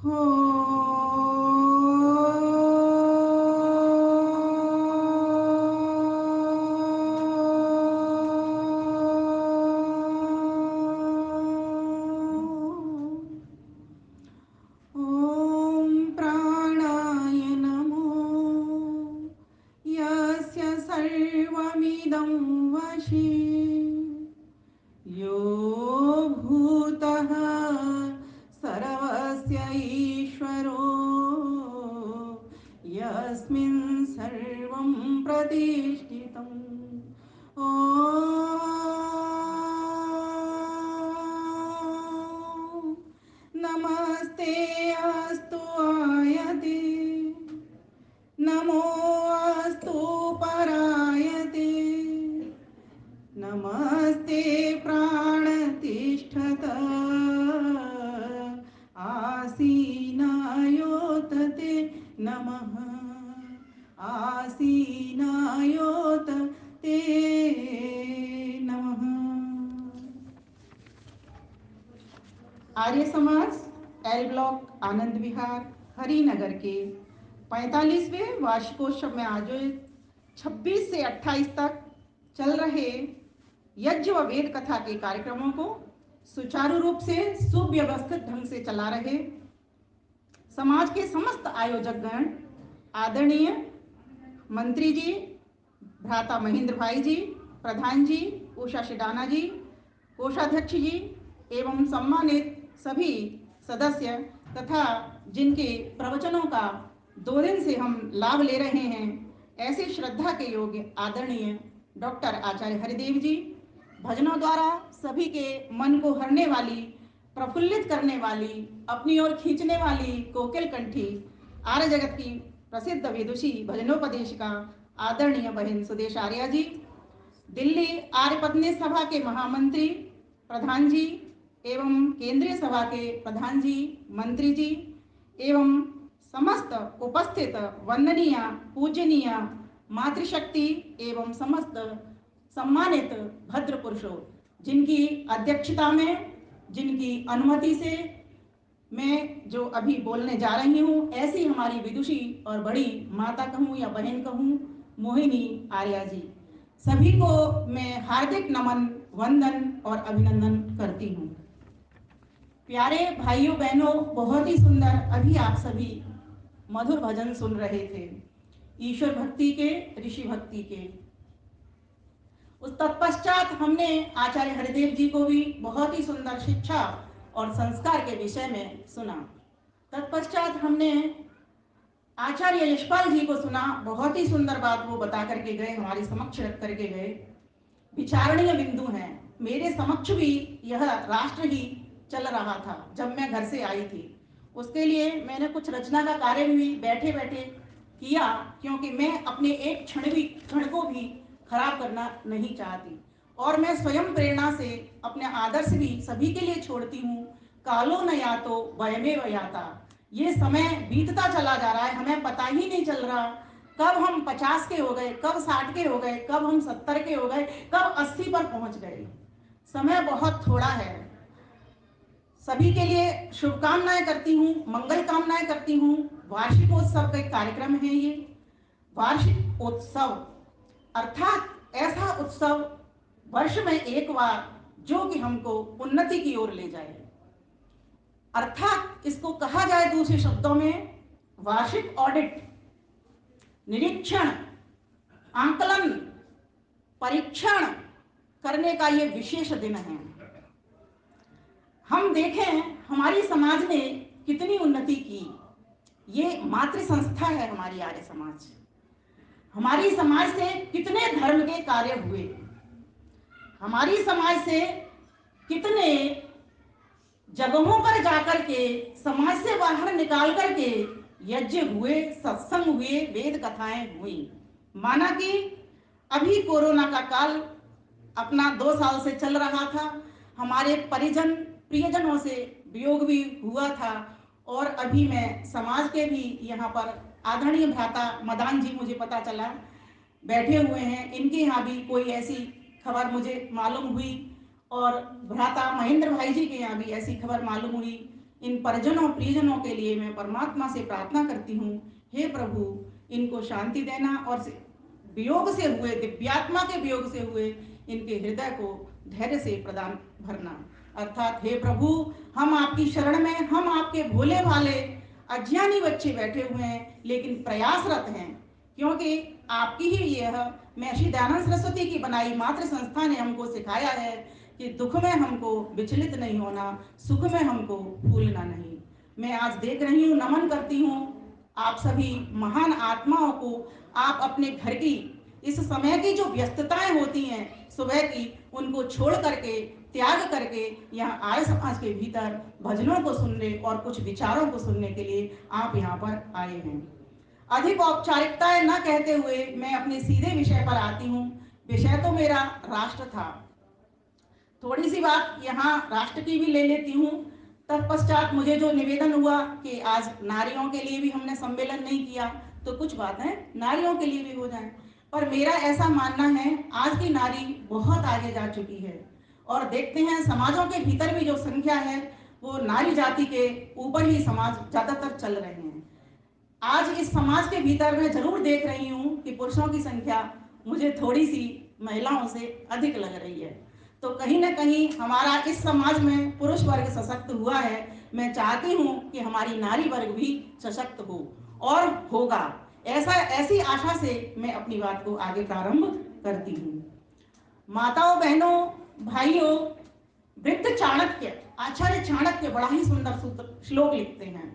हो ॐ प्राणाय नमो यस्य सर्वमिदं वशी यो भूतः सर्वस्य ईश्वरो यस्मिन् सर्वं प्रतिष्ठितम् ॐ नमस्ते अस्तु आयते नमो अस्तु परायते नमस्ते प्राणतिष्ठत आसीनायोतते नमः आसीनायोतते नमः। आर्य समाज एल ब्लॉक आनंद विहार हरिनगर के 45वें वार्षिकोत्सव में आयोजित 26 से 28 तक चल रहे यज्ञ व वेद कथा के कार्यक्रमों को सुचारू रूप से सुव्यवस्थित ढंग से चला रहे समाज के समस्त आयोजक गण, आदरणीय मंत्री जी, भ्राता महेंद्र भाई जी, प्रधान जी, उषा शिडाना जी, कोषाध्यक्ष जी एवं सम्मानित सभी सदस्य तथा जिनके प्रवचनों का 2 दिन से हम लाभ ले रहे हैं, ऐसे श्रद्धा के योग्य आदरणीय डॉक्टर आचार्य हरिदेव जी, भजनों द्वारा सभी के मन को हरने वाली, प्रफुल्लित करने वाली, अपनी ओर खींचने वाली कोकिल कंठी आर्य जगत की प्रसिद्ध विदुषी भजनोपदेशिका आदरणीय बहन सुदेश आर्या जी, दिल्ली आर्य पत्नी सभा के महामंत्री प्रधान जी एवं केंद्रीय सभा के प्रधान जी, मंत्री जी एवं समस्त उपस्थित वंदनीय पूजनीय मातृशक्ति एवं समस्त सम्मानित भद्र पुरुषों, जिनकी अध्यक्षता में, जिनकी अनुमति से मैं जो अभी बोलने जा रही हूँ, ऐसी हमारी विदुषी और बड़ी माता कहूँ या बहन कहूँ, मोहिनी आर्या जी, सभी को मैं हार्दिक नमन, वंदन और अभिनंदन करती हूँ। प्यारे भाइयों बहनों, बहुत ही सुंदर अभी आप सभी मधुर भजन सुन रहे थे, ईश्वर भक्ति के, ऋषि भक्ति के। उस तत्पश्चात हमने आचार्य हरिदेव जी को भी बहुत ही सुंदर शिक्षा और संस्कार के विषय में सुना। तत्पश्चात हमने आचार्य यशपाल जी को सुना, बहुत ही सुंदर बात वो बता करके गए, हमारे समक्ष रख करके गए। विचारणीय बिंदु हैं, मेरे समक्ष भी यह राष्ट्र ही चल रहा था जब मैं घर से आई थी। उसके लिए मैंने कुछ रचना का कार्य भी बैठे बैठे किया, क्योंकि मैं अपने एक क्षण को भी खराब करना नहीं चाहती और मैं स्वयं प्रेरणा से अपने आदर्श भी सभी के लिए छोड़ती हूँ। कालो न यातो वयमेव याता, ये समय बीतता चला जा रहा है, हमें पता ही नहीं चल रहा कब हम 50 के हो गए, कब 60 के हो गए, कब हम 70 के हो गए, कब 80 पर पहुंच गए। समय बहुत थोड़ा है। सभी के लिए शुभकामनाएं करती हूँ, मंगल कामनाएं करती हूँ। वार्षिकोत्सव का एक कार्यक्रम है ये। वार्षिक उत्सव अर्थात ऐसा उत्सव वर्ष में एक बार जो कि हमको उन्नति की ओर ले जाए, अर्थात इसको कहा जाए दूसरे शब्दों में वार्षिक ऑडिट, निरीक्षण, आंकलन, परीक्षण करने का ये विशेष दिन है। हम देखें हमारी समाज ने कितनी उन्नति की। ये मातृ संस्था है हमारी आर्य समाज। हमारी समाज से कितने धर्म के कार्य हुए, हमारी समाज से कितने जगहों पर जाकर के, समाज से बाहर निकाल करके यज्ञ हुए, सत्संग हुए, वेद कथाएं हुई। माना कि अभी कोरोना का काल अपना 2 साल से चल रहा था, हमारे परिजन प्रियजनों से वियोग भी हुआ था और अभी मैं समाज के भी यहाँ पर आदरणीय भ्राता मदान जी मुझे पता चला बैठे हुए हैं, इनके यहाँ भी कोई ऐसी खबर मुझे मालूम हुई और भ्राता महेंद्र भाई जी के यहाँ भी ऐसी खबर मालूम हुई इन परिजनों प्रियजनों के लिए मैं परमात्मा से प्रार्थना करती हूँ, हे प्रभु इनको शांति देना और वियोग से हुए, दिव्यात्मा के वियोग से हुए इनके हृदय को धैर्य से प्रदान भरना। अर्थात हे प्रभु, हम आपकी शरण में, हम आपके भोले भाले अज्ञानी बच्चे बैठे हुए हैं, लेकिन प्रयासरत हैं, क्योंकि आपकी ही यह महर्षि दयानंद सरस्वती की बनाई मातृ संस्था ने हमको सिखाया है कि दुख में हमको विचलित नहीं होना, सुख में हमको भूलना नहीं। मैं आज देख रही हूँ, नमन करती हूँ आप सभी महान आत्माओं को। आप अपने घर की इस समय की जो व्यस्तताएं होती हैं सुबह की, उनको छोड़ करके, त्याग करके यहाँ आर्य समाज के भीतर भजनों को सुनने और कुछ विचारों को सुनने के लिए आप यहाँ पर आए हैं। अधिक औपचारिकताएं न कहते हुए मैं अपने सीधे विषय पर आती हूँ। विषय तो मेरा राष्ट्र था। थोड़ी सी बात यहाँ राष्ट्र की भी ले लेती हूँ। तत्पश्चात मुझे जो निवेदन हुआ कि आज नारियों के लिए भी हमने सम्मेलन नहीं किया, तो कुछ बातें नारियों के लिए भी हो जाए। पर मेरा ऐसा मानना है, आज की नारी बहुत आगे जा चुकी है और देखते हैं समाजों के भीतर भी जो संख्या है वो नारी जाति के ऊपर ही समाज ज्यादातर चल रहे हैं। आज इस समाज के भीतर मैं जरूर देख रही हूँ कि पुरुषों की संख्या मुझे थोड़ी सी महिलाओं से अधिक लग रही है। तो कहीं ना कहीं हमारा इस समाज में पुरुष वर्ग सशक्त हुआ है। मैं चाहती हूँ कि हमारी नारी वर्ग भी सशक्त हो और होगा, ऐसी आशा से मैं अपनी बात को आगे प्रारंभ करती हूँ। माताओं, बहनों, भाइयों, वृद्ध चाणक्य, आचार्य चाणक्य बड़ा ही सुंदर सूत्र श्लोक लिखते हैं।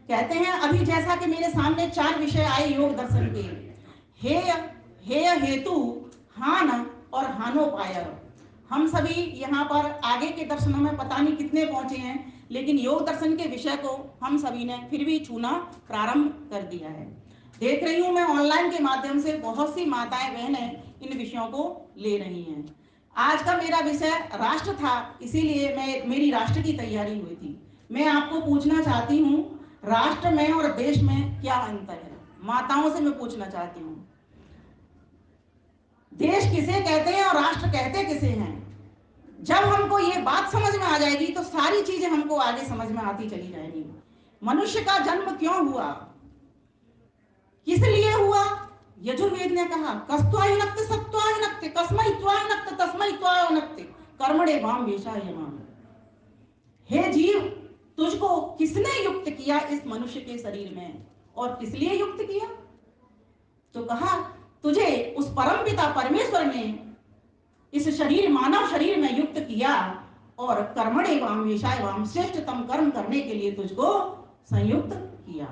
कहते हैं, अभी जैसा कि मेरे सामने 4 विषय आए योग दर्शन के, हेय, हेय हेतु, हान और हानोपाय। हम सभी यहाँ पर आगे के दर्शनों में पता नहीं कितने पहुंचे हैं, लेकिन योग दर्शन के विषय को हम सभी ने फिर भी छूना प्रारंभ कर दिया है। देख रही हूँ मैं ऑनलाइन के माध्यम से बहुत सी माताएं बहनें इन विषयों को ले रही हैं। आज का मेरा विषय राष्ट्र था, इसीलिए मेरी राष्ट्र की तैयारी हुई थी। मैं आपको पूछना चाहती हूँ, राष्ट्र में और देश में क्या अंतर है? माताओं से मैं पूछना चाहती हूँ, देश किसे कहते हैं और राष्ट्र कहते किसे हैं? जब हमको ये बात समझ में आ जाएगी तो सारी चीजें हमको आगे समझ में आती चली जाएगी। मनुष्य का जन्म क्यों हुआ, किस लिए हुआ? यजुर्वेद ने कहा, कस्त्वाहि नक्ति सत्त्वाहि नक्ति कस्मै त्वाहि नक्ति तस्मै त्वायो नक्ति कर्मणे वाम वेशाय माम। हे जीव, तुझको किसने युक्त किया इस मनुष्य के शरीर में और किस लिए युक्त किया? तो कहा, तुझे उस परम पिता परमेश्वर ने इस शरीर, मानव शरीर में युक्त किया और कर्मणे वाम वेशाय वाम, श्रेष्ठतम कर्म करने के लिए तुझको संयुक्त किया।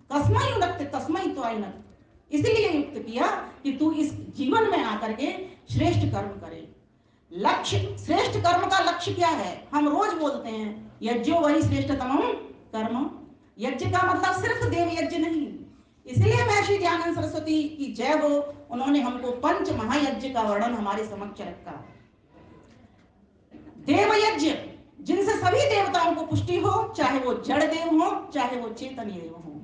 कस्मै युक्त तस्मै त्वाय नक्ति, इसलिए युक्त किया कि तू इस जीवन में आकर के श्रेष्ठ कर्म करे। लक्ष्य, श्रेष्ठ कर्म का लक्ष्य क्या है? हम रोज बोलते हैं, यज्ञो वही श्रेष्ठतम कर्म। यज्ञ का मतलब सिर्फ देव यज्ञ नहीं। इसलिए महर्षि दयानंद सरस्वती की जय हो, उन्होंने हमको पंच महायज्ञ का वर्णन हमारे समक्ष रखा। देव यज्ञ, जिनसे सभी देवताओं को पुष्टि हो, चाहे वो जड़ देव हो, चाहे वो चेतन देव हो।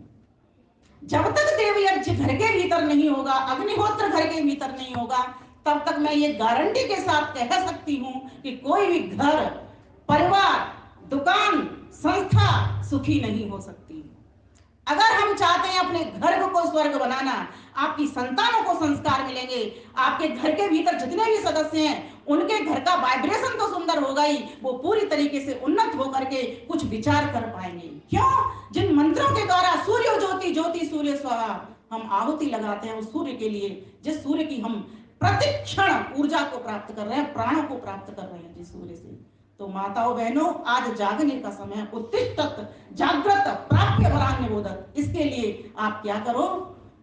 जब तक देव यज्ञ घर के भीतर नहीं होगा, अग्निहोत्र घर के भीतर नहीं होगा, तब तक मैं ये गारंटी के साथ कह सकती हूं कि कोई भी घर, परिवार, दुकान, संस्था सुखी नहीं हो सकती। अगर हम चाहते हैं अपने घर को स्वर्ग बनाना, आपकी संतानों को संस्कार मिलेंगे, आपके घर के भीतर जितने भी सदस्य हैं उनके घर का वाइब्रेशन तो सुंदर होगा ही, वो पूरी तरीके से उन्नत होकर के कुछ विचार कर पाएंगे। क्यों? जिन मंत्रों के द्वारा सूर्य ज्योति ज्योति सूर्य स्वाहा हम आहुति लगाते हैं उस सूर्य के लिए, जिस सूर्य की हम प्रतिक्षण ऊर्जा को प्राप्त कर रहे हैं, प्राणों को प्राप्त कर रहे हैं जिस सूर्य से। तो माताओं बहनों, आज जागने का समय, उत्तिष्ठत जागृत प्राप्य वरान्य बोधत। इसके लिए आप क्या करो?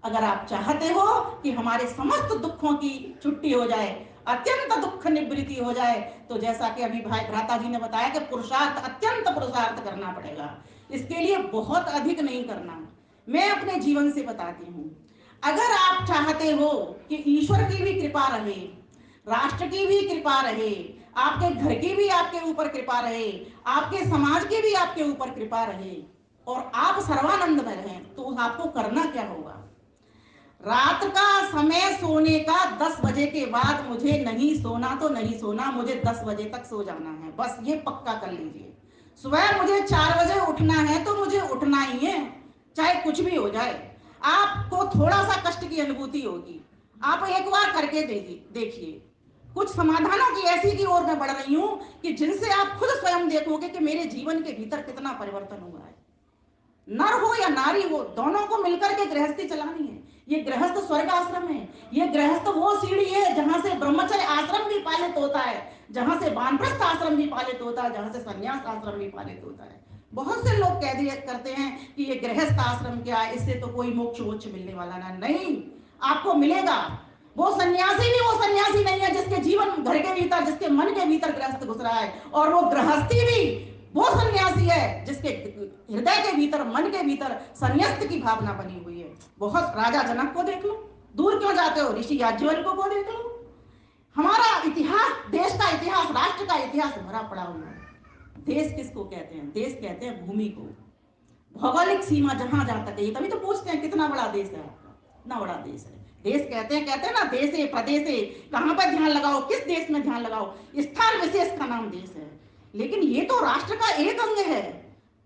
अगर आप चाहते हो कि हमारे समस्त दुखों की छुट्टी हो जाए, अत्यंत दुख निवृत्ति हो जाए, तो जैसा कि अभी भाई भ्राता जी ने बताया कि पुरुषार्थ, अत्यंत पुरुषार्थ करना पड़ेगा। इसके लिए बहुत अधिक नहीं करना, मैं अपने जीवन से बताती हूँ। अगर आप चाहते हो कि ईश्वर की भी कृपा रहे, राष्ट्र की भी कृपा रहे, आपके घर की भी आपके ऊपर कृपा रहे, आपके समाज की भी आपके ऊपर कृपा रहे और आप सर्वानंद में रहें, तो आपको करना क्या होगा? रात का समय सोने का 10 बजे के बाद मुझे नहीं सोना तो नहीं सोना, मुझे 10 बजे तक सो जाना है, बस ये पक्का कर लीजिए। सुबह मुझे 4 बजे उठना है तो मुझे उठना ही है, चाहे कुछ भी हो जाए। आपको थोड़ा सा कष्ट की अनुभूति होगी, आप एक बार करके देखिए। कुछ समाधानों की ऐसी की ओर मैं बढ़ रही हूं कि जिनसे आप खुद स्वयं देखोगे कि मेरे जीवन के भीतर कितना परिवर्तन हुआ है। नर हो या नारी हो, दोनों को मिलकर के गृहस्थी चलानी है। ये गृहस्थ स्वर्ग आश्रम है, ये गृहस्थ वो सीढ़ी है जहां से ब्रह्मचर्य आश्रम भी पालित होता है, जहां से वानप्रस्थ आश्रम भी पालित होता है, जहां से संन्यास आश्रम भी पालित होता है। बहुत से लोग कह दिए करते हैं कि ये गृहस्थ आश्रम क्या है, इससे तो कोई मोक्ष वोक्ष मिलने वाला ना। नहीं, आपको मिलेगा। वो सन्यासी भी वो सन्यासी नहीं है जिसके जीवन घर के भीतर, जिसके मन के भीतर गृहस्थ घुस रहा है, और वो गृहस्थी भी वो सन्यासी है जिसके हृदय के भीतर, मन के भीतर संन्यास्त की भावना बनी हुई है। बहुत राजा जनक को देख लो, दूर क्यों जाते हो, ऋषि याज्ञवल्क्य को देख लो। हमारा इतिहास, देश का इतिहास, राष्ट्र का इतिहास भरा पड़ा हुआ है। देश किसको कहते हैं? देश कहते हैं भूमि को, भौगोलिक सीमा जहां जहां तक है। तभी तो पूछते हैं कितना बड़ा देश है आपका, इतना बड़ा देश है। देश कहते हैं ना, देशे प्रदेशे, कहां पर ध्यान लगाओ, किस देश में ध्यान लगाओ, स्थान विशेष का नाम देश है। लेकिन ये तो राष्ट्र का एक अंग है।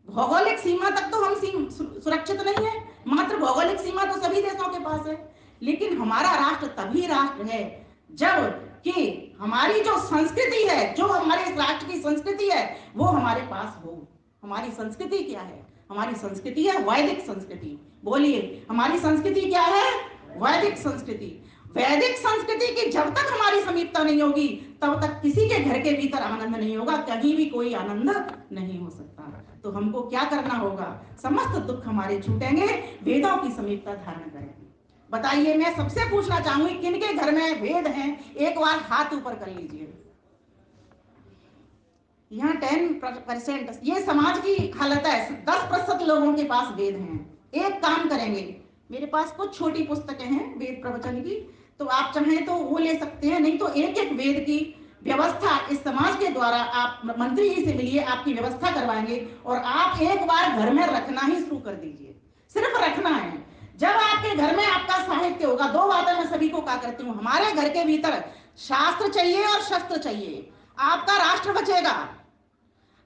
भौगोलिक सीमा तक तो हम सुरक्षित नहीं है, मात्र भौगोलिक सीमा तो सभी देशों के पास है। लेकिन हमारा राष्ट्र तभी राष्ट्र है जब कि हमारी जो संस्कृति है, जो हमारे इस राष्ट्र की संस्कृति है, वो हमारे पास हो। हमारी संस्कृति क्या है? हमारी संस्कृति है वैदिक संस्कृति। बोलिए, हमारी संस्कृति क्या है? वैदिक संस्कृति। वैदिक संस्कृति की जब तक हमारी समीपता नहीं होगी, तब तक किसी के घर के भीतर आनंद नहीं होगा, कहीं भी कोई आनंद नहीं हो सकता। तो हमको क्या करना होगा? समस्त दुख हमारे छूटेंगे, वेदों की समीपता धारण करेंगे। बताइए, मैं सबसे पूछना चाहूंगी, किनके घर में वेद हैं? एक बार हाथ ऊपर कर लीजिए। यहाँ 10%, ये समाज की हालत है। 10% लोगों के पास वेद हैं। एक काम करेंगे, मेरे पास कुछ छोटी पुस्तकें हैं वेद प्रवचन की, तो आप चाहें तो वो ले सकते हैं, नहीं तो एक एक वेद की व्यवस्था इस समाज के द्वारा आप मंत्री जी से मिलिए, आपकी व्यवस्था करवाएंगे, और आप एक बार घर में रखना ही शुरू कर दीजिए। सिर्फ रखना है। जब आपके घर में आपका साहित्य होगा, दो बातें मैं सभी को कहा करती हूँ, हमारे घर के भीतर शास्त्र चाहिए और शस्त्र चाहिए। आपका राष्ट्र बचेगा,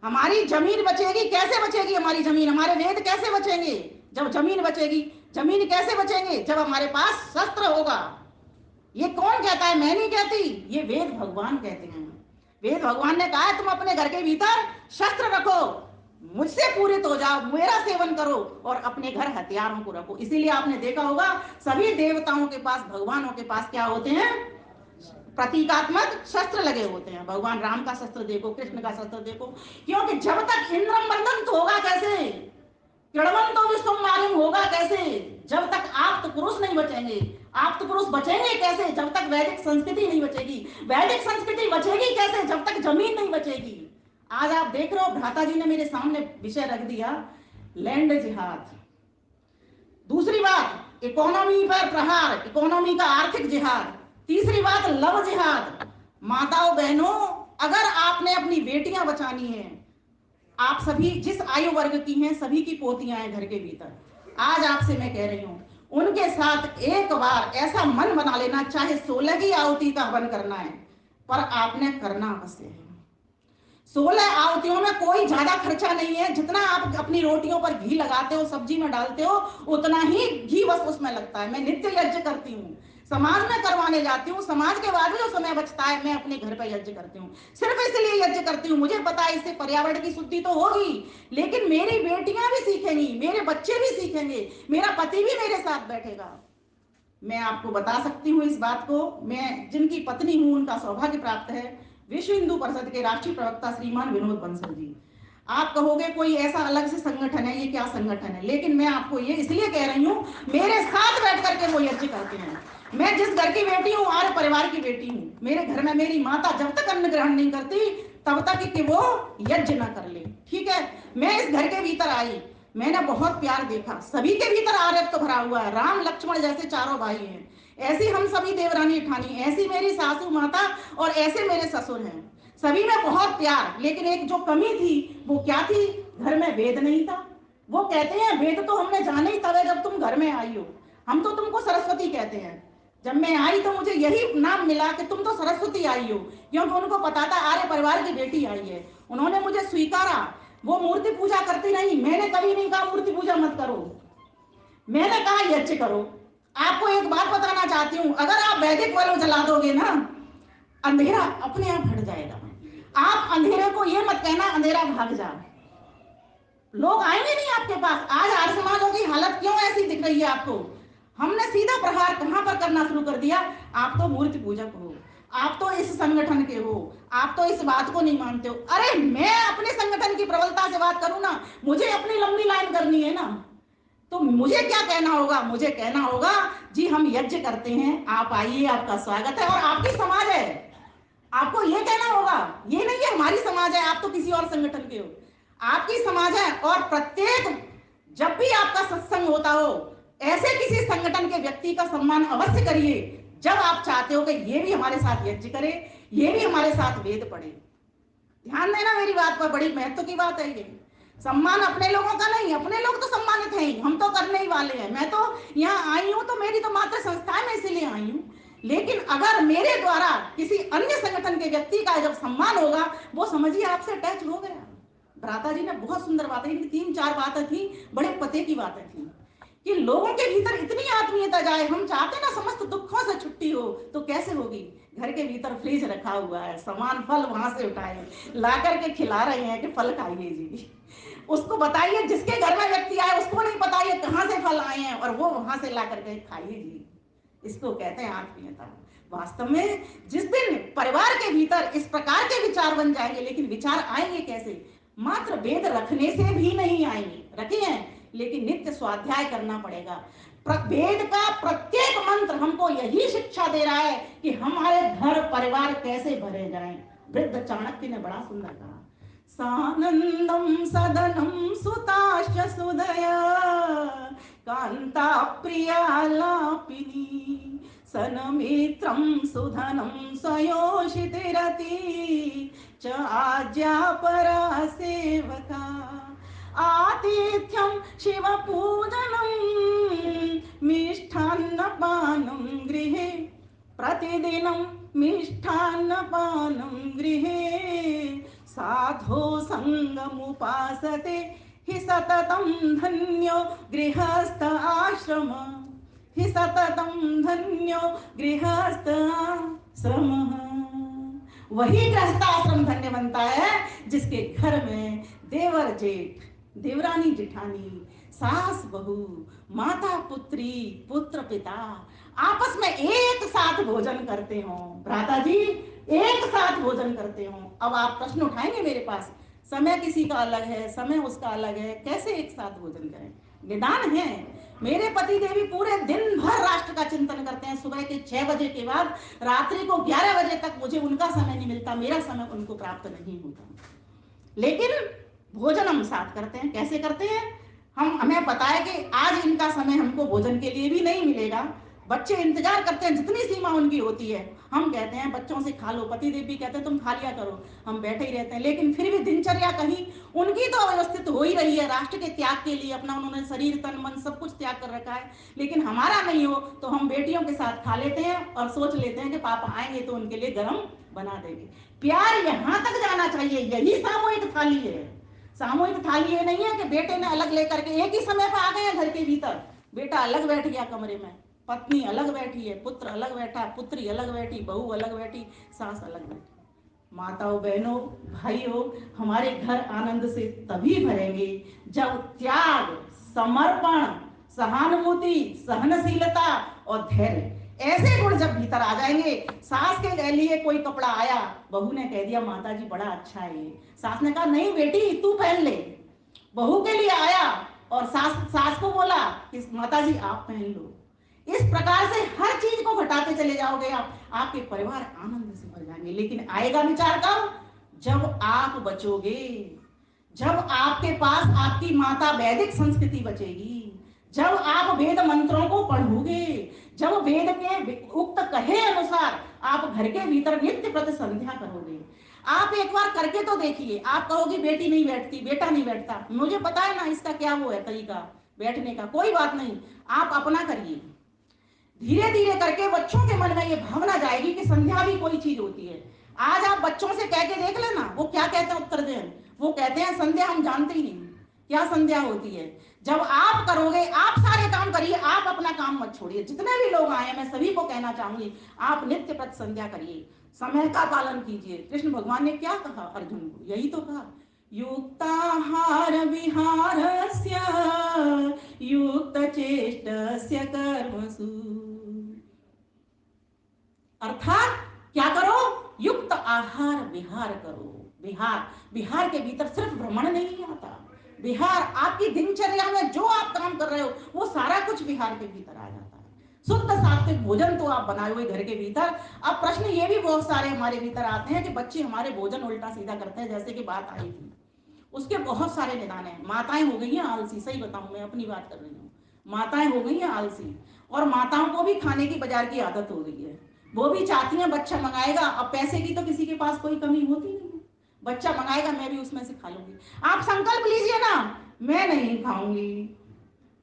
हमारी जमीन बचेगी। कैसे बचेगी हमारी जमीन? हमारे वेद कैसे बचेंगे जब जमीन बचेगी? जमीन कैसे बचेंगे? जब हमारे पास शस्त्र होगा। ये कौन कहता है? मैं नहीं कहती, ये वेद भगवान कहते हैं। वेद भगवान ने कहा है तुम अपने घर के भीतर शस्त्र रखो, मुझसे पूरित हो जाओ, मेरा सेवन करो, और अपने घर हथियारों को रखो। इसीलिए आपने देखा होगा सभी देवताओं के पास, भगवानों के पास क्या होते हैं? प्रतीकात्मक शस्त्र लगे होते हैं। भगवान राम का शस्त्र देखो, कृष्ण का शस्त्र देखो। क्योंकि जब तक इंद्रम बंधन तो होगा कैसे, किड़वन तो विश्व मालूम होगा कैसे, जब तक आप तो पुरुष नहीं बचेंगे। आप तो पुरुष बचेंगे कैसे? जब तक वैदिक संस्कृति नहीं बचेगी। वैदिक संस्कृति बचेगी कैसे? जब तक जमीन नहीं बचेगी। आज आप देख रहे हो, भ्राता जी ने मेरे सामने विषय रख दिया, लैंड जिहाद। दूसरी बात, इकोनॉमी पर प्रहार, इकोनॉमी का आर्थिक जिहाद। तीसरी बात, लव जिहाद। माताओं बहनों, अगर आपने अपनी बेटियां बचानी है, आप सभी जिस आयु वर्ग की हैं, सभी की पोतियां हैं घर के भीतर, आज आपसे मैं कह रही हूं, उनके साथ एक बार ऐसा मन बना लेना, चाहे 16 की आहुति का हवन करना है, पर आपने करना अवश्य है। 16 आहुतियों में कोई ज्यादा खर्चा नहीं है। जितना आप अपनी रोटियों पर घी लगाते हो, सब्जी में डालते हो, उतना ही घी बस उसमें लगता है। मैं नित्य यज्ञ करती हूँ, समाज में करवाने जाती हूँ, समाज के बाद जो समय बचता है मैं अपने घर पर यज्ञ करती हूँ। सिर्फ इसलिए यज्ञ करती हूँ, मुझे पता है इससे पर्यावरण की शुद्धि तो होगी, लेकिन मेरी बेटियां भी सीखेंगी, मेरे बच्चे भी सीखेंगे, मेरा पति भी मेरे साथ बैठेगा। मैं आपको बता सकती हूँ इस बात को, मैं जिनकी पत्नी हूँ उनका सौभाग्य प्राप्त है, विश्व हिंदू परिषद के राष्ट्रीय प्रवक्ता श्रीमान विनोद बंसल जी। आप कहोगे कोई ऐसा अलग से संगठन है, ये क्या संगठन है? लेकिन मैं आपको ये इसलिए कह रही हूँ, मेरे साथ बैठ करके वो यज्ञ करते हैं। मैं जिस घर की बेटी हूँ, आर्य परिवार की बेटी हूँ, मेरे घर में मेरी माता जब तक अन्न ग्रहण नहीं करती तब तक कि वो यज्ञ ना कर ले। ठीक है, मैं इस घर के भीतर आई, मैंने बहुत प्यार देखा, सभी के भीतर आर्य तो भरा हुआ है, राम लक्ष्मण जैसे चारों भाई हैं, ऐसी हम सभी देवरानी ठानी, ऐसी मेरी सासू माता और ऐसे मेरे ससुर हैं, सभी में बहुत प्यार। लेकिन एक जो कमी थी वो क्या थी? घर में वेद नहीं था। वो कहते हैं वेद तो हमने जाने ही तब है जब तुम घर में आई हो, हम तो तुमको सरस्वती कहते हैं। जब मैं आई तो मुझे यही नाम मिला कि तुम तो सरस्वती आई हो, क्योंकि उनको पता था आर्य परिवार की बेटी आई है। उन्होंने मुझे स्वीकारा, वो मूर्ति पूजा करती नहीं। मैंने कभी नहीं कहा मूर्ति पूजा मत करो, मैंने कहा यज्ञ करो। आपको एक बात बताना चाहती हूं, अगर आप वैदिक बल्ब जला दोगे ना, अंधेरा अपने आप हट जाएगा। आप अंधेरे को ये मत कहना अंधेरा भाग जा, लोग आएंगे नहीं आपके पास। आज आर्य समाजों की हालत क्यों ऐसी दिख रही है आपको? हमने सीधा प्रहार कहां पर करना शुरू कर दिया? आप तो मूर्ति पूजक हो, आप तो इस संगठन के हो, आप तो इस बात को नहीं मानते हो। अरे मैं अपने संगठन की प्रबलता से बात करूं ना, मुझे अपनी लंबी लाइन करनी है ना, तो मुझे क्या कहना होगा? मुझे कहना होगा जी हम यज्ञ करते हैं, आप आइए, आपका स्वागत है, और आपकी समाज है, आपको ये कहना होगा। ये नहीं है हमारी समाज है, आप तो किसी और संगठन के हो, आपकी समाज है। और प्रत्येक जब भी आपका सत्संग होता हो, ऐसे किसी संगठन के व्यक्ति का सम्मान अवश्य करिए जब आप चाहते हो कि ये भी हमारे साथ यज्ञ करे, ये भी हमारे साथ वेद पढ़े। ध्यान देना मेरी बात पर, बड़ी महत्व की बात है ये। सम्मान अपने लोगों का नहीं, अपने लोग तो सम्मानित हैं ही, हम तो करने ही वाले हैं। मैं तो यहाँ आई हूं तो मेरी तो मात्र संस्था है, मैं इसीलिए आई हूं। लेकिन अगर मेरे द्वारा किसी अन्य संगठन के व्यक्ति का जब सम्मान होगा, वो समझिए आपसे अटैच हो गया। भ्राता जी ने बहुत सुंदर बातें, इनकी 3-4 बातें थी, बड़े पते की बातें थी कि लोगों के भीतर इतनी आत्मीयता जाए। हम चाहते ना समस्त दुखों से छुट्टी हो, तो कैसे होगी? घर के भीतर फ्रिज रखा हुआ है, सामान फल वहां से उठाए ला करके खिला रहे हैं कि फल खाइए जी। उसको बताइए, जिसके घर में व्यक्ति आए उसको नहीं पता ये कहां से फल आए हैं, और वो वहां से ला करके खाइए जी। इसको कहते हैं आत्मीयता। वास्तव में जिस दिन परिवार के भीतर इस प्रकार के विचार बन जाएंगे, लेकिन विचार आएंगे कैसे? मात्र वेद रखने से भी नहीं आएंगे, रखे हैं, लेकिन नित्य स्वाध्याय करना पड़ेगा। वेद का प्रत्येक मंत्र हमको यही शिक्षा दे रहा है कि हमारे घर परिवार कैसे भरे जाएं। वृद्ध चाणक्य ने बड़ा सुंदर कहा, सानंदम सदनम सुताश्च सुदया कांता प्रियालापिनी सनमित्रं सुधनं स्वयोषितिरति च आज्ञापरा सेवका आतिथ्यं शिवपूजनं मिष्टान्नपानं गृहे प्रतिदिनं मिष्टान्नपानं गृहे साधो संगमुपासते हि सततं धन्यो गृहस्थ आश्रम हि सततं धन्यो गृहस्थ आश्रम। वही गृहस्थ आश्रम धन्य बनता है जिसके घर में देवर जेठ, देवरानी जेठानी, सास बहू, माता पुत्री, पुत्र पिता आपस में एक साथ भोजन करते हो। भ्राता जी एक साथ भोजन करते हो। अब आप प्रश्न उठाएंगे मेरे पास, समय किसी का अलग है, समय उसका अलग है, कैसे एक साथ भोजन करें? निदान है। मेरे पति देवी पूरे दिन भर राष्ट्र का चिंतन करते हैं, सुबह के 6 बजे के बाद रात्रि को 11 बजे तक मुझे उनका समय नहीं मिलता, मेरा समय उनको प्राप्त नहीं होता। लेकिन भोजन हम साथ करते हैं। कैसे करते हैं? हमें पता है कि आज इनका समय हमको भोजन के लिए भी नहीं मिलेगा। बच्चे इंतजार करते हैं, जितनी सीमा उनकी होती है हम कहते हैं बच्चों से खा लो, पति देव भी कहते हैं तुम खा लिया करो, हम बैठे ही रहते हैं। लेकिन फिर भी दिनचर्या कहीं उनकी तो अव्यवस्थित हो ही रही है, राष्ट्र के त्याग के लिए अपना उन्होंने शरीर तन मन सब कुछ त्याग कर रखा है। लेकिन हमारा नहीं हो तो हम बेटियों के साथ खा लेते हैं और सोच लेते हैं कि पापा आएंगे तो उनके लिए गर्म बना देंगे। प्यार यहां तक जाना चाहिए, यही सामूहिक थाली है। सामूहिक थाली ये नहीं है कि बेटे ने अलग लेकर के एक ही समय पर आ गए हैं घर के भीतर, बेटा अलग बैठ गया कमरे में, पत्नी अलग बैठी है, पुत्र अलग बैठा, पुत्री अलग बैठी, बहू अलग बैठी, सास अलग बैठी। माताओं बहनों भाइयों, हमारे घर आनंद से तभी भरेंगे जब त्याग, समर्पण, सहानुभूति, सहनशीलता और धैर्य ऐसे गुण जब भीतर आ जाएंगे। सास के लिए कोई कपड़ा आया, बहू ने कह दिया माता जी बड़ा अच्छा है ये, सास ने कहा नहीं बेटी तू पहन ले। बहू के लिए आया और सास को बोला कि माता जी आप पहन लो। इस प्रकार से हर चीज को घटाते चले जाओगे आप, आपके परिवार आनंद से भर जाएंगे। लेकिन आएगा विचार कब? जब आप बचोगे, जब आपके पास आपकी माता वैदिक संस्कृति बचेगी, जब आप वेद मंत्रों को पढ़ोगे, जब वेद के उक्त कहे अनुसार आप घर के भीतर नित्य प्रति संध्या करोगे। आप एक बार करके तो देखिए, आप कहोगे बेटी नहीं बैठती, बेटा नहीं बैठता, मुझे पता है ना इसका क्या वो है तरीका बैठने का, कोई बात नहीं, आप अपना करिए। धीरे धीरे करके बच्चों के मन में ये भावना जाएगी कि संध्या भी कोई चीज होती है। आज आप बच्चों से कह के देख लेना वो क्या कहते हैं उत्तर दें। वो कहते हैं संध्या हम जानते ही नहीं क्या संध्या होती है। जब आप करोगे, आप सारे काम करिए, आप अपना काम मत छोड़िए। जितने भी लोग आए मैं सभी को कहना चाहूंगी, आप नित्य प्रति संध्या करिए, समय का पालन कीजिए। कृष्ण भगवान ने क्या कहा अर्जुन को, यही तो कहा, युक्ताहार विहारस्य युक्त चेष्टस्य कर्मसु। अर्थात क्या करो, युक्त आहार विहार करो। विहार के भीतर सिर्फ भ्रमण नहीं आता, विहार आपकी दिनचर्या में जो आप काम कर रहे हो वो सारा कुछ विहार के भीतर आ जाता है। शुद्ध सात्विक भोजन तो आप बनाए हुए घर के भीतर। अब प्रश्न ये भी बहुत सारे हमारे भीतर आते हैं कि बच्चे हमारे भोजन उल्टा सीधा करते हैं, जैसे कि बात आई थी, उसके बहुत सारे निदान हैं। माताएं हो गई हैं आलसी, सही बताऊं मैं अपनी बात कर रही हूँ, माताएं हो गई हैं आलसी, और माताओं को भी खाने की बाजार की आदत हो गई है। वो भी चाहती हैं बच्चा मंगाएगा, अब पैसे की तो किसी के पास कोई कमी होती नहीं है, बच्चा मंगाएगा मैं भी उसमें से खा लूंगी। आप संकल्प लीजिए ना, मैं नहीं खाऊंगी,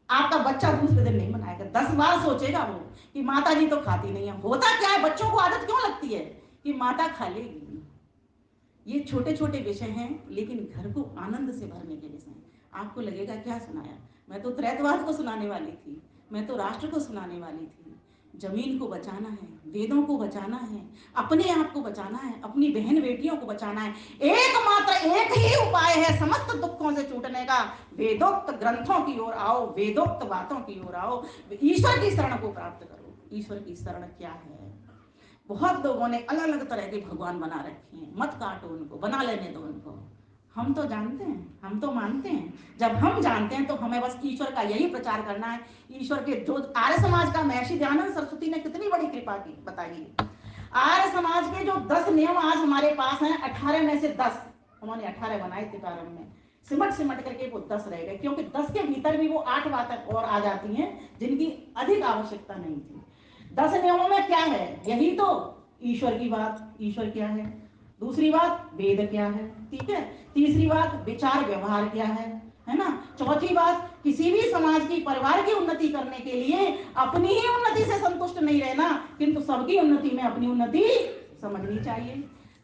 आपका बच्चा दूसरे दिन नहीं बनाएगा। 10 बार सोचेगा वो कि माता जी तो खाती नहीं है। होता क्या है, बच्चों को आदत क्यों लगती है कि माता खा लेगी। ये छोटे छोटे विषय हैं, लेकिन घर को आनंद से भरने के विषय हैं। आपको लगेगा क्या सुनाया, मैं तो त्रैतवाद को सुनाने वाली थी, मैं तो राष्ट्र को सुनाने वाली थी। जमीन को बचाना है, वेदों को बचाना है, अपने आप को बचाना है, अपनी बहन बेटियों को बचाना है। एकमात्र एक ही उपाय है समस्त दुखों से छूटने का, वेदोक्त ग्रंथों की ओर आओ, वेदोक्त बातों की ओर आओ, ईश्वर की शरण को प्राप्त करो। ईश्वर की शरण क्या है, बहुत लोगों ने अलग अलग तरह के भगवान बना रखे हैं, मत काटो उनको, बना लेने दो उनको। हम तो जानते हैं, हम तो मानते हैं। जब हम जानते हैं तो हमें बस ईश्वर का यही प्रचार करना है। ईश्वर के जो आर्य समाज का महर्षि दयानंद सरस्वती ने कितनी बड़ी कृपा की बताइए। आर्य समाज के जो 10 नियम आज हमारे पास हैं, 18 में से 10 उन्होंने 18 बनाए थे प्रारंभ में, सिमट सिमट करके वो 10 रह गए, क्योंकि 10 के भीतर भी वो 8 बातें और आ जाती हैं जिनकी अधिक आवश्यकता नहीं थी। 10 नियमों में क्या है, यही तो ईश्वर की बात, ईश्वर क्या है, दूसरी बात वेद क्या है, ठीक है, तीसरी बात विचार व्यवहार क्या है ना, चौथी बात किसी भी समाज की परिवार की उन्नति करने के लिए अपनी ही उन्नति से संतुष्ट नहीं रहना, किंतु सबकी उन्नति में अपनी उन्नति समझनी चाहिए।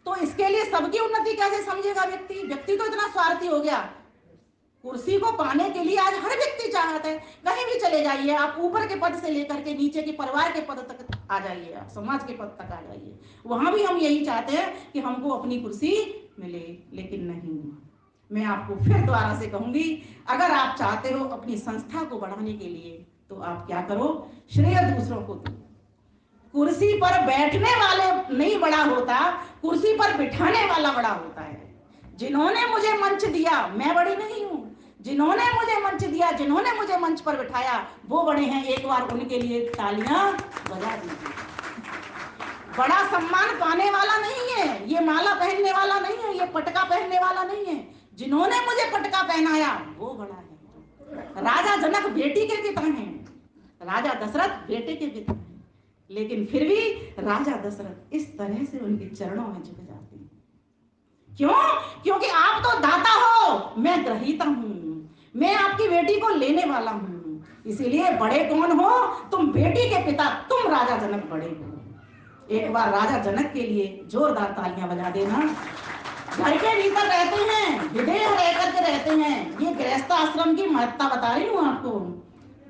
तो इसके लिए सबकी उन्नति कैसे समझेगा व्यक्ति तो इतना स्वार्थी हो गया, कुर्सी को पाने के लिए आज हर व्यक्ति चाहता है। कहीं भी चले जाइए आप, ऊपर के पद से लेकर के नीचे के परिवार के पद तक आ जाइए, आप समाज के पद तक आ जाइए, वहां भी हम यही चाहते हैं कि हमको अपनी कुर्सी मिले। लेकिन नहीं, मैं आपको फिर दोबारा से कहूंगी, अगर आप चाहते हो अपनी संस्था को बढ़ाने के लिए तो आप क्या करो, श्रेय दूसरों को दो। कुर्सी पर बैठने वाले नहीं बड़ा होता, कुर्सी पर बिठाने वाला बड़ा होता है। जिन्होंने मुझे मंच दिया, मैं बड़ी नहीं हूं, जिन्होंने मुझे मंच दिया, जिन्होंने मुझे मंच पर बिठाया वो बड़े हैं। एक बार उनके लिए तालियां बजा दीजिए। बड़ा सम्मान पाने वाला नहीं है, ये माला पहनने वाला नहीं है, ये पटका पहनने वाला नहीं है, जिन्होंने मुझे पटका पहनाया वो बड़ा है। राजा जनक बेटी के पिता हैं, राजा दशरथ बेटे के पिता हैं, लेकिन फिर भी राजा दशरथ इस तरह से उनके चरणों में झुक जाते हैं। क्यों? क्योंकि आप तो दाता हो, मैं ग्रहीता हूं, मैं आपकी बेटी को लेने वाला हूं। इसीलिए बड़े कौन हो, तुम बेटी के पिता, तुम राजा जनक बड़े हो। एक बार राजा जनक के लिए जोरदार तालियां बजा देना। घर के भीतर रहते हैं, विदेह रह करके रहते हैं। ये गृहस्थ आश्रम की महत्ता बता रही हूं आपको।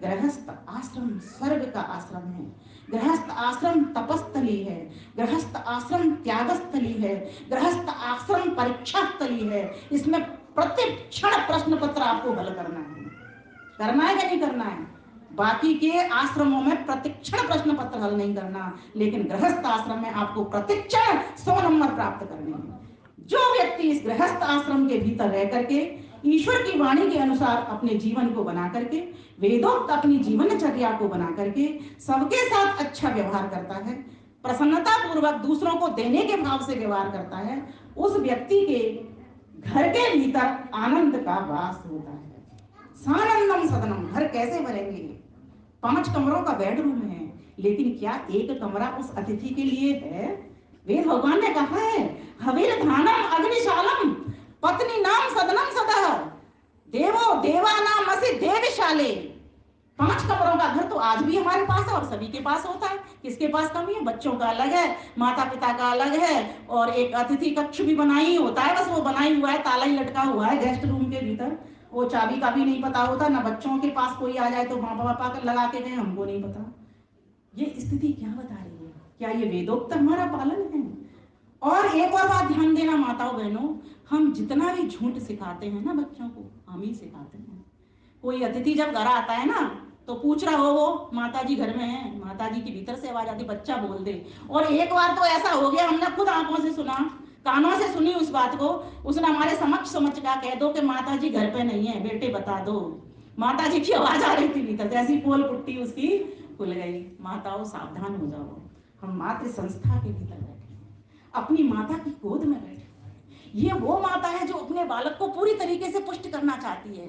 गृहस्थ आश्रम स्वर्ग का आश्रम है, गृहस्थ आश्रम तपस्थली है, गृहस्थ आश्रम त्यागस्थली है, गृहस्थ आश्रम परीक्षा स्थली है। इसमें प्रतिक्षण प्रश्न पत्र आपको हल करना है कि नहीं करना है। बाकी के आश्रमों में प्रतिक्षण प्रश्न पत्र हल नहीं करना, लेकिन गृहस्थ आश्रम में आपको प्रतिक्षण 100 नंबर प्राप्त करने हैं। जो व्यक्ति इस गृहस्थ आश्रम के भीतर रह करके ईश्वर की वाणी के अनुसार अपने जीवन को बना करके, वेदोक्त अपनी जीवनचर्या को बना करके सबके साथ अच्छा व्यवहार करता है, प्रसन्नता पूर्वक दूसरों को देने के भाव से व्यवहार करता है, उस व्यक्ति के घर के भीतर आनंद का वास होता है। सानंदम सदनम, घर कैसे भरेंगे? 5 कमरों का बेडरूम है, लेकिन क्या एक कमरा उस अतिथि के लिए है? वेद भगवान ने कहा है, हवीर धानम अग्निशालम पत्नी नाम सदनम सदह देवो देवानाम असि देवशाले। 5 कमरों का घर तो आज भी हमारे पास है और सभी के पास होता है। किसके पास कमी है? बच्चों का अलग है, माता पिता का अलग है, और एक अतिथि कक्ष भी बना ही होता है, बस वो बना ही हुआ है, ताला ही लटका हुआ है गेस्ट रूम के भीतर, वो चाबी का भी नहीं पता होता। ना बच्चों के पास कोई आ जाए तो माँ पापा का लगा के गए, हमको नहीं पता। ये स्थिति क्या बता रही है? क्या ये वेदोक्त हमारा पालन है? और एक और बात ध्यान देना माताओं बहनों, हम जितना भी झूठ सिखाते हैं ना बच्चों को, हम ही सिखाते हैं। कोई अतिथि जब घर आता है ना तो पूछ रहा हो वो माता जी घर में है, माता जी की भीतर से आवाज आती, बच्चा बोल दे। और एक बार तो ऐसा हो गया, हमने खुद आंखों से सुना, कानों से सुनी उस बात को, उसने हमारे समझ का कह दो कि माता जी घर पे नहीं है, बेटे बता दो। माता जी की आवाज आ रही थी भीतर से, ऐसी पोल पुट्टी उसकी खुल गई। माताओं सावधान हो जाओ, हम मातृ संस्था के भीतर बैठे, अपनी माता की गोद में बैठे। ये वो माता है जो अपने बालक को पूरी तरीके से पुष्ट करना चाहती है।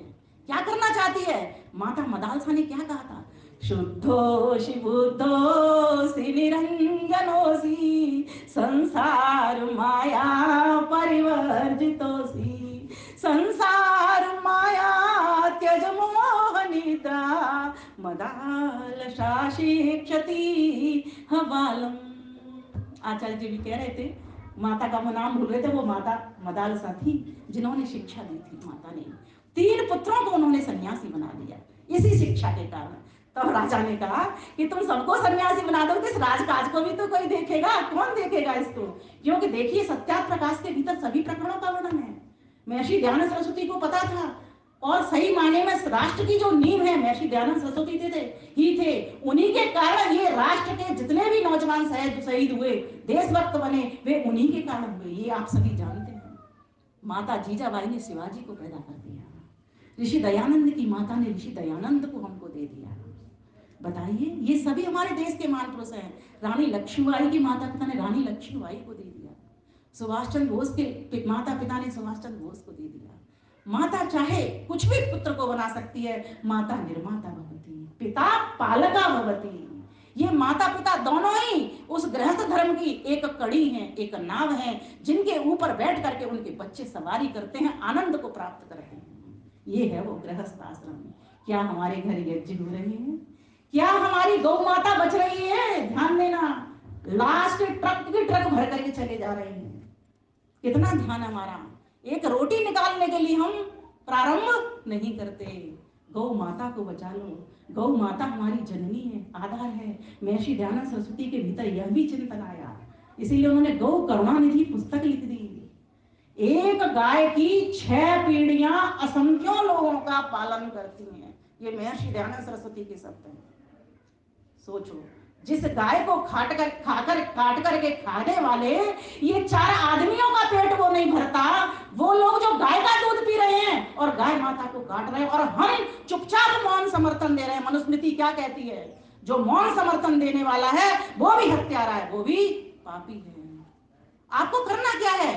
क्या करना चाहती है? माता मदालसा ने क्या कहा था? शुद्धोषि बुद्धोषि निरंजनोषि संसार माया परिवर्जितोषि संसार माया त्यज मोह निद्रा मदालसा शिक्षति हबालम। आचार्य जी भी कह रहे थे, माता का वो नाम भूल रहे थे, वो माता मदालसा थी जिन्होंने शिक्षा दी थी। माता ने 3 पुत्रों को उन्होंने सन्यासी बना दिया इसी शिक्षा के कारण। तब राजा ने कहा कि तुम सबको सन्यासी बना दो, इस राजकाज को भी तो कोई देखेगा, कौन देखेगा इसको? क्योंकि देखिए सत्यार्थ प्रकाश के भीतर सभी प्रकरणों का वर्णन है। महर्षि दयानंद सरस्वती को पता था, और सही मायने में राष्ट्र की जो नींव है महर्षि दयानंद सरस्वती थे। उन्हीं के कारण ये राष्ट्र के जितने भी नौजवान शहीद हुए, देशभक्त बने, वे उन्हीं के कारण हुए, ये आप सभी जानते हैं। माता जीजाबाई ने शिवाजी को पैदा कर दिया, ऋषि दयानंद की माता ने ऋषि दयानंद को हमको दे दिया। बताइए, ये सभी हमारे देश के महापुरुष हैं। रानी लक्ष्मीबाई की माता पिता ने रानी लक्ष्मीबाई को दे दिया, सुभाष चंद्र बोस के माता पिता ने सुभाष चंद्र बोस को दे दिया। माता चाहे कुछ भी पुत्र को बना सकती है। माता निर्माता भवती, पिता पालका भवती। ये माता पिता दोनों ही उस गृहस्थ धर्म की एक कड़ी हैं, एक नाव है, जिनके ऊपर बैठ करके उनके बच्चे सवारी करते हैं, आनंद को प्राप्त करते हैं। ये है वो गृहस्थ आश्रम। क्या हमारे घर यज्ञ हो रहे हैं? क्या हमारी गौ माता बच रही है? ध्यान देना, लास्ट ट्रक के ट्रक भर करके चले जा रहे हैं। कितना ध्यान हमारा, एक रोटी निकालने के लिए हम प्रारंभ नहीं करते। गौ माता को बचा लो, गौ माता हमारी जननी है, आधार है। महर्षि दयानंद सरस्वती के भीतर यह भी चिंतन आया, इसीलिए उन्होंने गौ करुणानिधि पुस्तक लिख दी। एक गाय की 6 पीढ़ियां असंख्यों लोगों का पालन करती हैं, ये महर्षि दयानंद सरस्वती के शब्द हैं। सोचो, जिस गाय को काट करके खाने वाले ये 4 आदमियों का पेट वो नहीं भरता, वो लोग जो गाय का दूध पी रहे हैं और गाय माता को काट रहे हैं, और हम चुपचाप मौन समर्थन दे रहे हैं। मनुस्मृति क्या कहती है? जो मौन समर्थन देने वाला है वो भी हत्यारा है, वो भी पापी है। आपको करना क्या है?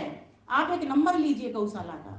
आप एक नंबर लीजिए गौशाला का।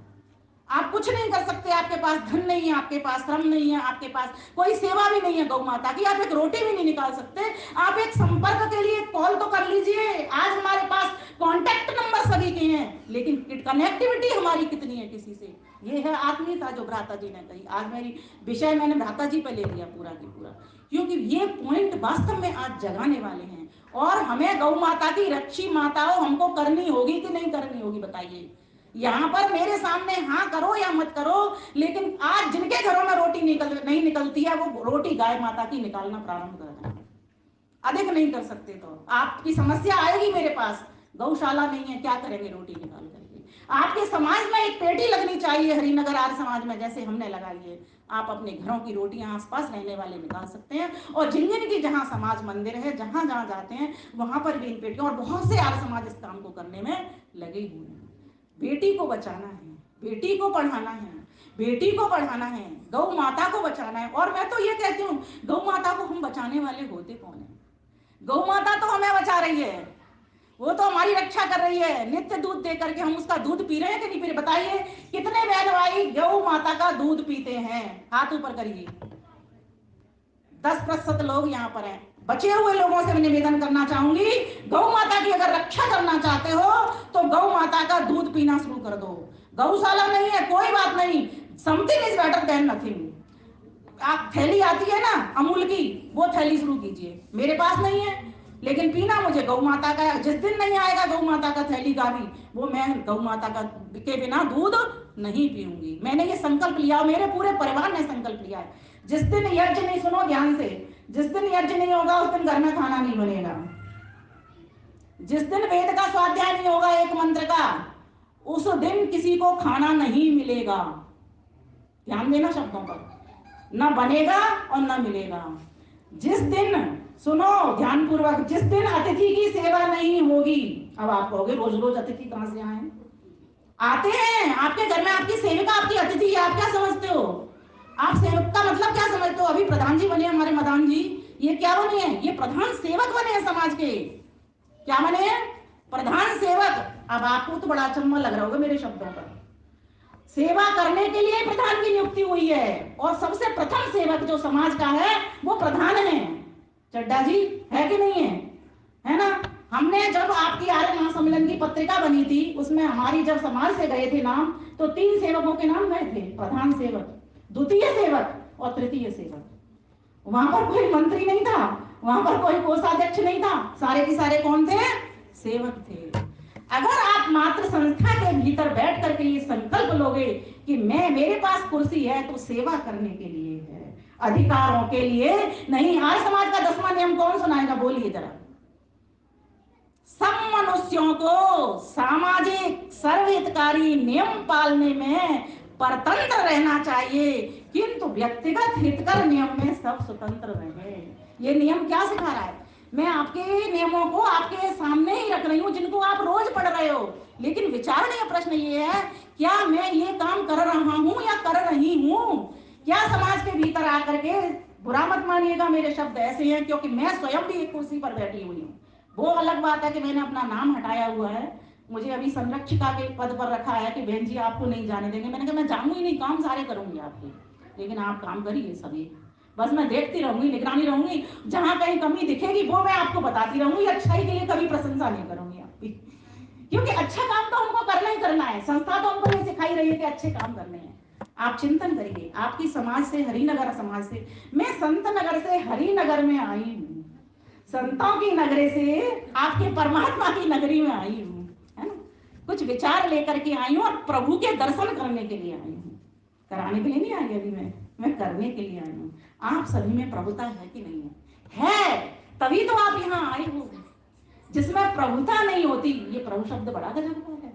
आप कुछ नहीं कर सकते, आपके पास धन नहीं है, आपके पास श्रम नहीं है, आपके पास कोई सेवा भी नहीं है गौ माता की, आप एक रोटी भी नहीं निकाल सकते। आप एक संपर्क के लिए कॉल तो कर लीजिए। आज हमारे पास कांटेक्ट नंबर सभी के हैं, लेकिन कनेक्टिविटी हमारी कितनी है किसी से? ये है आत्मीयता जो भ्राता जी ने कही। आज मेरी विषय मैंने भ्राता जी पे ले लिया पूरा की पूरा, क्योंकि ये पॉइंट वास्तव में आज जगाने वाले हैं। और हमें गौ माता की रक्षी माताओं हमको करनी होगी कि नहीं करनी होगी? बताइए। यहाँ पर मेरे सामने हाँ करो या मत करो, लेकिन आज जिनके घरों में रोटी नहीं निकलती है, वो रोटी गाय माता की निकालना प्रारंभ कर दें। अधिक नहीं कर सकते तो आपकी समस्या आएगी मेरे पास, गौशाला नहीं है, क्या करेंगे रोटी निकाल करके? आपके समाज में एक पेटी लगनी चाहिए, हरिनगर आर्य समाज में जैसे हमने लगाई है। आप अपने घरों की रोटियां आसपास रहने वाले निकाल सकते हैं, और जिन जिन की जहां समाज मंदिर है, जहां जहां जाते हैं वहां पर भी इन पेटियों, और बहुत से आर्य समाज इस काम को करने में लगे हुए हैं। बेटी को बचाना है, बेटी को पढ़ाना है, बेटी को बढ़ाना है, गौ माता को बचाना है। और मैं तो ये कहती हूँ, गौ माता को हम बचाने वाले होते कौन है? गौ माता तो हमें बचा रही है, वो तो हमारी रक्षा कर रही है। नित्य दूध दे करके हम उसका दूध पी रहे हैं कि नहीं पी रहे? बताइए, कितने बहन भाई गौ माता का दूध पीते हैं? हाथ ऊपर करिए। 10% लोग यहाँ पर हैं। बचे हुए लोगों से मैं निवेदन करना चाहूंगी, गौ माता की अगर रक्षा करना चाहते हो तो गौ माता का दूध पीना शुरू कर दो। गौशाला नहीं है कोई बात नहीं, something is better than nothing. आप थैली आती है ना अमूल की, वो थैली शुरू कीजिए। मेरे पास नहीं है, लेकिन पीना मुझे गौ माता का है। जिस दिन नहीं आएगा गौ माता का थैली का भी, वो मैं गौ माता का के बिना दूध नहीं पीऊंगी। मैंने ये संकल्प लिया, मेरे पूरे परिवार ने संकल्प लिया है। जिस दिन यज्ञ नहीं, सुनो ध्यान से, जिस दिन यज्ञ नहीं होगा उस दिन घर में खाना नहीं बनेगा। जिस दिन वेद का स्वाध्याय नहीं होगा एक मंत्र का, उस दिन किसी को खाना नहीं मिलेगा। ध्यान देना शब्दों पर, ना बनेगा और ना मिलेगा। जिस दिन, सुनो ध्यान पूर्वक, जिस दिन अतिथि की सेवा नहीं होगी। अब आप कहोगे रोज रोज अतिथि कहां से आए? आते हैं आपके घर में, आपकी सेविका आपकी अतिथि है। आप क्या समझते हो? आप सेवक का मतलब क्या समझते हो? अभी प्रधान जी बने हमारे मदान जी, ये क्या बने हैं? ये प्रधान सेवक बने हैं समाज के। क्या बने हैं? प्रधान सेवक। अब आपको तो बड़ा अचंभा लग रहा होगा मेरे शब्दों पर। सेवा करने के लिए प्रधान की नियुक्ति हुई है, और सबसे प्रथम सेवक जो समाज का है वो प्रधान है। चड्डा जी, है कि नहीं है? है ना? हमने जब आपकी आर्य महासम्मेलन की पत्रिका बनी थी, उसमें हमारी जब समाज से गए थे नाम, तो 3 सेवकों के नाम गए थे, प्रधान सेवक, द्वितीय सेवक और तृतीय सेवक। वहां पर कोई मंत्री नहीं था, वहां पर कोई कोषाध्यक्ष नहीं था, सारे के सारे कौन थे? सेवक थे। अगर आप मात्र संस्था के भीतर बैठ करके ये संकल्प लोगे कि मैं, मेरे पास कुर्सी है तो सेवा करने के लिए है, अधिकारों के लिए नहीं। आर्य समाज का 10वां नियम कौन सुनाएगा? बोलिए जरा। सब मनुष्यों को सामाजिक सर्वहितकारी नियम पालने में परतंत्र रहना चाहिए, किंतु व्यक्तिगत हितकर नियम में सब स्वतंत्र रहे। ये नियम क्या सिखा रहा है? मैं आपके नियमों को आपके सामने ही रख रही हूं, जिनको आप रोज पढ़ रहे हो, लेकिन विचारणीय प्रश्न ये है, क्या मैं ये काम कर रहा हूं या कर रही हूं? क्या समाज के भीतर आकर के, बुरा मत मानिएगा मेरे शब्द ऐसे हैं क्योंकि मैं स्वयं भी एक कुर्सी पर बैठी हुई हूं। वो अलग बात है कि मैंने अपना नाम हटाया हुआ है, मुझे अभी संरक्षिका के पद पर रखा है कि बहन जी आपको नहीं जाने देंगे। मैंने कहा मैं जाऊंगी नहीं, काम सारे करूंगी आपके, लेकिन आप काम करिए सभी, बस मैं देखती रहूंगी, निगरानी रहूंगी, जहां कहीं कमी दिखेगी वो मैं आपको बताती रहूंगी। अच्छाई के लिए कभी प्रशंसा नहीं करूंगी आपकी, क्योंकि अच्छा काम तो हमको करना ही करना है। संस्था तो हमको ये सिखाई रही है कि अच्छे काम करने हैं। आप चिंतन करिए, आपकी समाज से, हरिनगर समाज से, मैं संत नगर से हरिनगर में आई हूँ, संतों की नगरी से आपके परमात्मा की नगरी में आई हूँ, है ना? कुछ विचार लेकर के आई हूँ और प्रभु के दर्शन करने के लिए आई हूँ। कराने के लिए नहीं आई अभी मैं करने के लिए आई हूँ। आप सभी में प्रभुता है कि नहीं है? तभी तो आप यहाँ आए हो। जिसमें प्रभुता नहीं होती, ये प्रभु शब्द बड़ा गजब का है,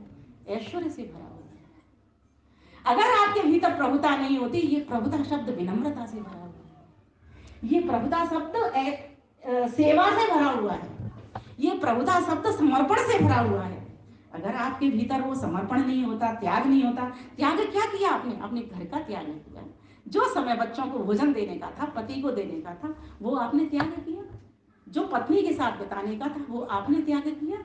ऐश्वर्य से भरा हुआ है। अगर आपके भीतर प्रभुता नहीं होती, ये प्रभुता शब्द विनम्रता से भरा हुआ है, ये प्रभुता शब्द सेवा से भरा हुआ है, ये प्रभुता शब्द समर्पण से भरा हुआ है। अगर आपके भीतर वो समर्पण नहीं होता, त्याग नहीं होता, त्याग क्या किया आपने? अपने घर का त्याग किया। जो समय बच्चों को भोजन देने का था, पति को देने का था, वो आपने त्याग किया। जो पत्नी के साथ बिताने का था, वो आपने त्याग किया।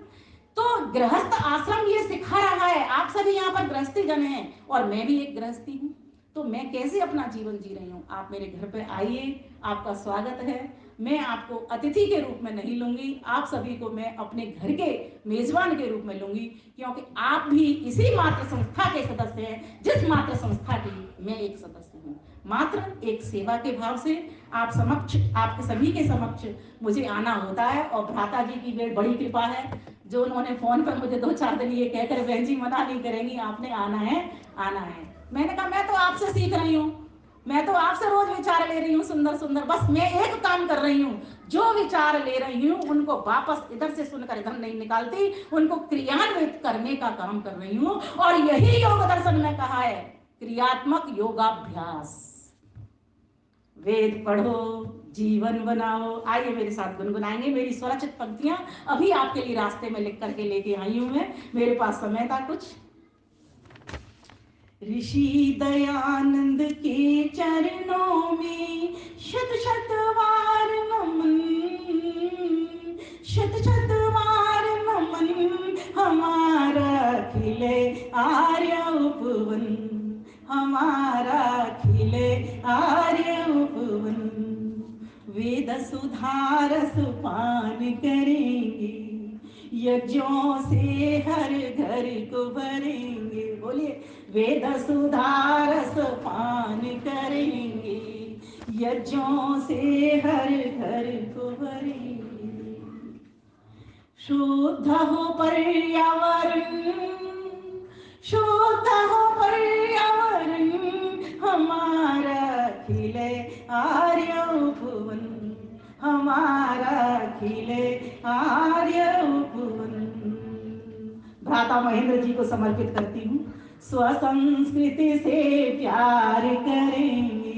तो गृहस्थ आश्रम ये सिखा रहा है। आप सभी यहाँ पर गृहस्थी जन हैं और मैं भी एक गृहस्थी हूँ, तो मैं कैसे अपना जीवन जी रही हूँ। आप मेरे घर पे आइए, आपका स्वागत है। मैं आपको अतिथि के रूप में नहीं लूंगी, आप सभी को मैं अपने घर के मेजबान के रूप में लूंगी, क्योंकि आप भी इसी मात्र संस्था के सदस्य हैं, जिस मात्र संस्था की मैं एक सदस्य हूँ। मात्र एक सेवा के भाव से आप समक्ष, आपके सभी के समक्ष मुझे आना होता है। और भ्राता जी की बड़ी कृपा है, जो उन्होंने फोन पर मुझे 2-4 दिन ये कहकर, बहन जी मना नहीं करेंगी, आपने आना है, आना है। मैंने कहा मैं तो आपसे सीख रही हूँ, मैं तो आपसे रोज विचार ले रही हूँ सुंदर सुंदर, बस मैं एक काम कर रही हूँ, जो विचार ले रही हूँ उनको वापस इधर से सुनकर इधर नहीं निकालती, उनको क्रियान्वित करने का काम कर रही हूँ। और यही योग दर्शन में कहा है, क्रियात्मक योगाभ्यास। वेद पढ़ो, जीवन बनाओ। आइए मेरे साथ गुनगुनाएंगे मेरी स्वरचित पंक्तियां, अभी आपके लिए रास्ते में लिख करके लेके आई हूं मैं, मेरे पास समय था कुछ। ऋषि दयानंद के चरणों में शत शत वार नमन, शत शत वार नमन, हमारा खिले आर्य उपवन, हमारा खिले आर्य उपवन। वेद सुधारस पान करेंगे, यज्ञों से हर घर को भरेंगे। बोलिए, वेद सुधारस पान करेंगे, यज्ञों से हर घर को भरे, शुद्ध हो पर्यावरण, शुद्ध हो पर्यावरण, हमारा खिले आर्य उपवन, हमारा खिले आर्य उपवन। भ्राता महेंद्र जी को समर्पित करती हूँ। स्वसंस्कृति से प्यार करेंगे,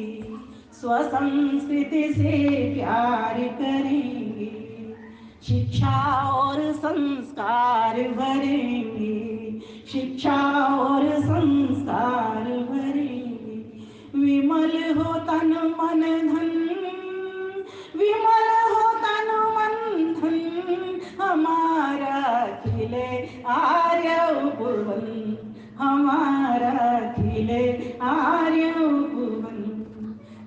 स्वसंस्कृति से प्यार करेंगे, शिक्षा और संस्कार भरेंगे, शिक्षा और संस्कार भरेंगे। विमल हो तन मन धन, विमल हो तन मन धन, हमारा खिले आर्य उपवन, हमारा खिले आर्य उपवन।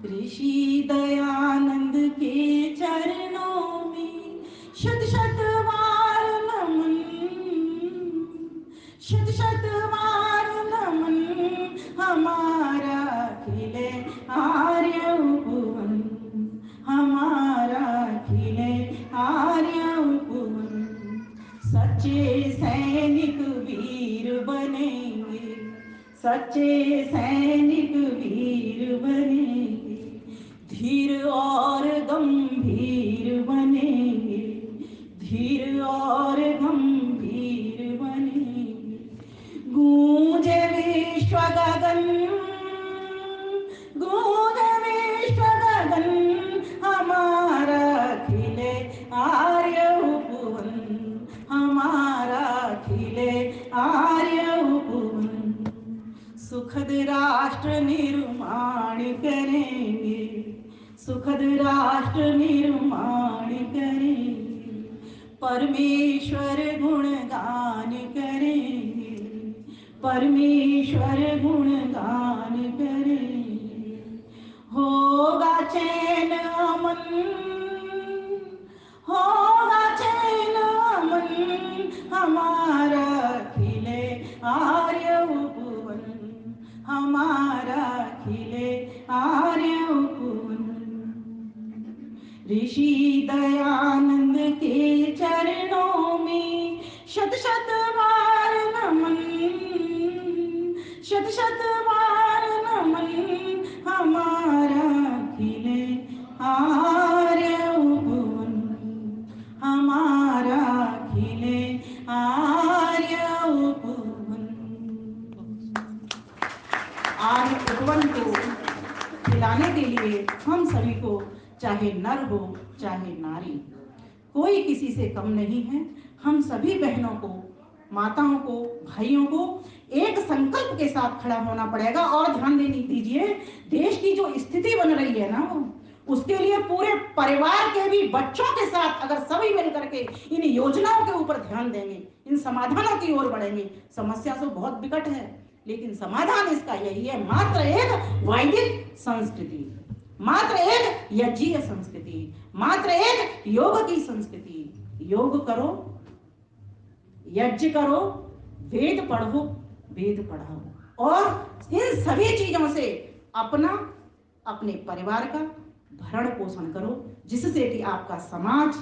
ऋषि दयानंद के चरणों में शत शत बार नमन, शत शत बार नमन, हमारा खिले आर्य उपवन, हमारा खिले आर्य उपवन। सच्चे सैनिक वीर बनेंगे, सच्चे सैनिक वीर बनेंगे, धीर और गंभीर बनेंगे, धीर और गंभीर बनेंगे। गूंजे विश्व गगन, गूंजे विश्व गगन, हमारा खिले आर्य उपवन, हमारा खिले आर्य उपवन। सुखद राष्ट्र निर्माण करेंगे, सुखद राष्ट्र निर्माण करेंगे, परमेश्वर गुणगान करेंगे, परमेश्वर गुणगान करेंगे। होगा चैन अमन, होगा चैन अमन, हमारा खिले आर्य उपवन, हमारा खिले आर्य उपवन। ऋषि दयानंद के चरणों में शत शत बार नमन, शत शत बार नमन, हमारा खिले आर्य उपवन, हमारा खिले आर्य उपवन। आर्य उपवन को खिलाने के लिए हम सभी को, चाहे नर हो चाहे नारी, कोई किसी से कम नहीं है। हम सभी बहनों को, माताओं को, भाइयों को एक संकल्प के साथ खड़ा होना पड़ेगा। और ध्यान दीजिए, देश की जो स्थिति बन रही है ना, वो उसके लिए पूरे परिवार के भी बच्चों के साथ अगर सभी मिलकर के इन योजनाओं के ऊपर ध्यान देंगे, इन समाधानों की ओर बढ़ेंगे। समस्या तो बहुत विकट है, लेकिन समाधान इसका यही है, मात्र एक वैदिक संस्कृति, मात्र एक यज्ञीय संस्कृति, मात्र एक योग की संस्कृति। योग करो, यज्ञ करो, वेद पढ़ो, वेद पढ़ाओ, और इन सभी चीजों से अपना, अपने परिवार का भरण पोषण करो, जिससे कि आपका समाज,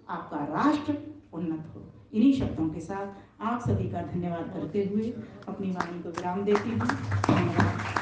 आपका राष्ट्र उन्नत हो। इन्हीं शब्दों के साथ आप सभी का धन्यवाद करते हुए अपनी वाणी को विराम देती हूँ। धन्यवाद।